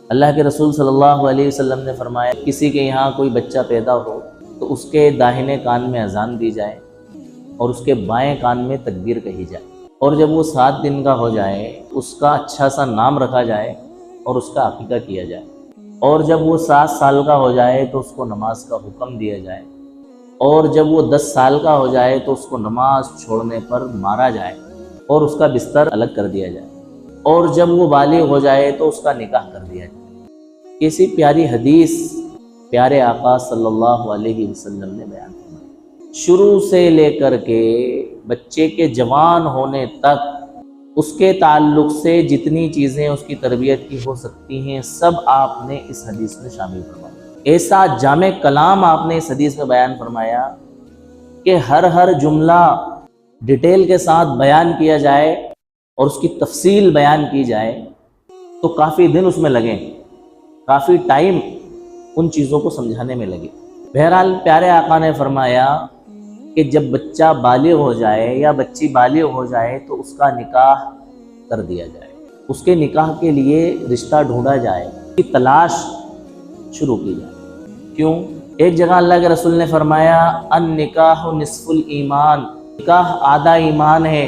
اللہ کے رسول صلی اللہ علیہ وسلم نے فرمایا کسی کے یہاں کوئی بچہ پیدا ہو تو اس کے داہنے کان میں اذان دی جائے اور اس کے بائیں کان میں تکبیر کہی جائے، اور جب وہ 7 دن کا ہو جائے اس کا اچھا سا نام رکھا جائے اور اس کا عقیقہ کیا جائے، اور جب وہ 7 سال کا ہو جائے تو اس کو نماز کا حکم دیا جائے، اور جب وہ 10 سال کا ہو جائے تو اس کو نماز چھوڑنے پر مارا جائے اور اس کا بستر الگ کر دیا جائے، اور جب وہ بالغ ہو جائے تو اس کا نکاح کر دیا جائے۔ کیسی پیاری حدیث پیارے آقا صلی اللہ علیہ وسلم نے بیان فرمائی۔ شروع سے لے کر کے بچے کے جوان ہونے تک اس کے تعلق سے جتنی چیزیں اس کی تربیت کی ہو سکتی ہیں سب آپ نے اس حدیث میں شامل فرمایا۔ ایسا جامع کلام آپ نے اس حدیث میں بیان فرمایا کہ ہر جملہ ڈیٹیل کے ساتھ بیان کیا جائے اور اس کی تفصیل بیان کی جائے تو کافی دن اس میں لگیں، کافی ٹائم ان چیزوں کو سمجھانے میں لگے۔ بہرحال پیارے آقا نے فرمایا کہ جب بچہ بالغ ہو جائے یا بچی بالغ ہو جائے تو اس کا نکاح کر دیا جائے، اس کے نکاح کے لیے رشتہ ڈھونڈا جائے، اس کی تلاش شروع کی جائے۔ کیوں؟ ایک جگہ اللہ کے رسول نے فرمایا النکاح نصف الایمان، نکاح آدھا ایمان ہے،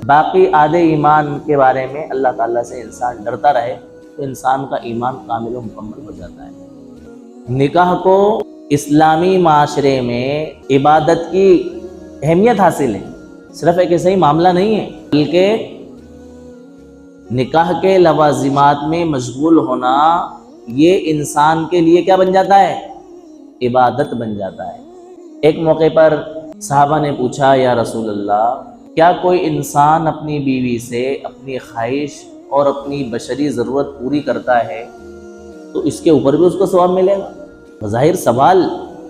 باقی آدھے ایمان کے بارے میں اللہ تعالیٰ سے انسان ڈرتا رہے تو انسان کا ایمان کامل و مکمل ہو جاتا ہے۔ نکاح کو اسلامی معاشرے میں عبادت کی اہمیت حاصل ہے، صرف ایک ایسا ہی معاملہ نہیں ہے، بلکہ نکاح کے لوازمات میں مشغول ہونا یہ انسان کے لیے کیا بن جاتا ہے؟ عبادت بن جاتا ہے۔ ایک موقع پر صحابہ نے پوچھا یا رسول اللہ کیا کوئی انسان اپنی بیوی سے اپنی خواہش اور اپنی بشری ضرورت پوری کرتا ہے تو اس کے اوپر بھی اس کو ثواب ملے گا؟ بظاہر سوال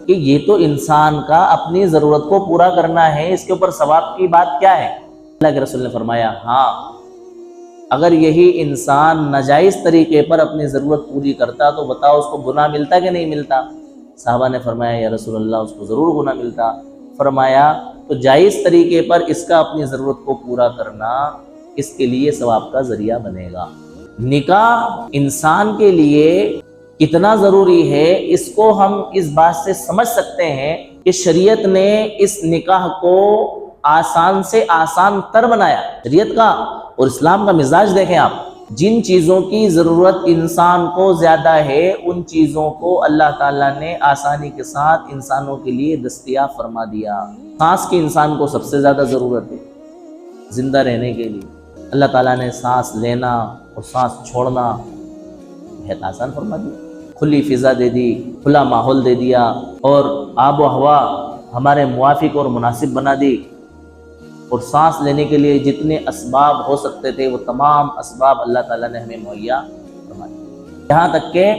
کہ یہ تو انسان کا اپنی ضرورت کو پورا کرنا ہے، اس کے اوپر ثواب کی بات کیا ہے؟ اللہ کے رسول نے فرمایا ہاں، اگر یہی انسان ناجائز طریقے پر اپنی ضرورت پوری کرتا تو بتاؤ اس کو گناہ ملتا کہ نہیں ملتا؟ صحابہ نے فرمایا یا رسول اللہ اس کو ضرور گناہ ملتا۔ فرمایا تو جائز طریقے پر اس کا اپنی ضرورت کو پورا کرنا اس کے لیے ثواب کا ذریعہ بنے گا۔ نکاح انسان کے لیے کتنا ضروری ہے اس کو ہم اس بات سے سمجھ سکتے ہیں کہ شریعت نے اس نکاح کو آسان سے آسان تر بنایا۔ شریعت کا اور اسلام کا مزاج دیکھیں آپ، جن چیزوں کی ضرورت انسان کو زیادہ ہے ان چیزوں کو اللہ تعالیٰ نے آسانی کے ساتھ انسانوں کے لیے دستیاب فرما دیا۔ سانس کی انسان کو سب سے زیادہ ضرورت ہے زندہ رہنے کے لیے، اللہ تعالیٰ نے سانس لینا اور سانس چھوڑنا بہت آسان فرما دیا، کھلی فضا دے دی، کھلا ماحول دے دیا، اور آب و ہوا ہمارے موافق اور مناسب بنا دی، اور سانس لینے کے لیے جتنے اسباب ہو سکتے تھے وہ تمام اسباب اللہ تعالیٰ نے ہمیں مہیا فرما دی۔ یہاں تک کہ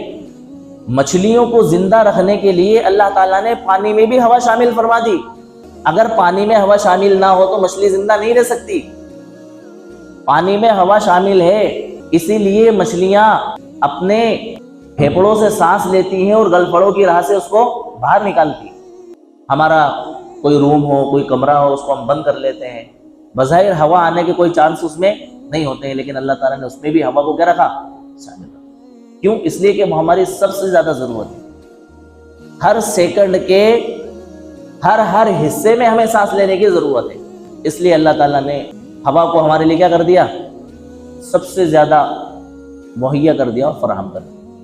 مچھلیوں کو زندہ رکھنے کے لیے اللہ تعالیٰ نے پانی میں بھی ہوا شامل فرما دی۔ اگر پانی میں ہوا شامل نہ ہو تو مچھلی زندہ نہیں رہ سکتی، پانی میں ہوا شامل ہے، اسی لیے مچھلیاں اپنے پھیپڑوں سے سانس لیتی ہیں اور گلفڑوں کی راہ سے اس کو باہر نکالتی ہیں۔ ہمارا کوئی روم ہو، کوئی کمرہ ہو، اس کو ہم بند کر لیتے ہیں، بظاہر ہوا آنے کے کوئی چانس اس میں نہیں ہوتے ہیں، لیکن اللہ تعالیٰ نے اس میں بھی ہوا کو کیا رکھا؟ شامل رکھا۔ کیوں؟ اس لیے کہ وہ ہماری سب سے زیادہ ضرورت ہے۔ ہر سیکنڈ کے ہر حصے میں ہمیں سانس لینے کی ضرورت ہے، اس لیے اللہ تعالیٰ نے ہوا کو ہمارے لیے کیا کر دیا؟ سب سے زیادہ مہیا کر دیا اور فراہم کر دیا۔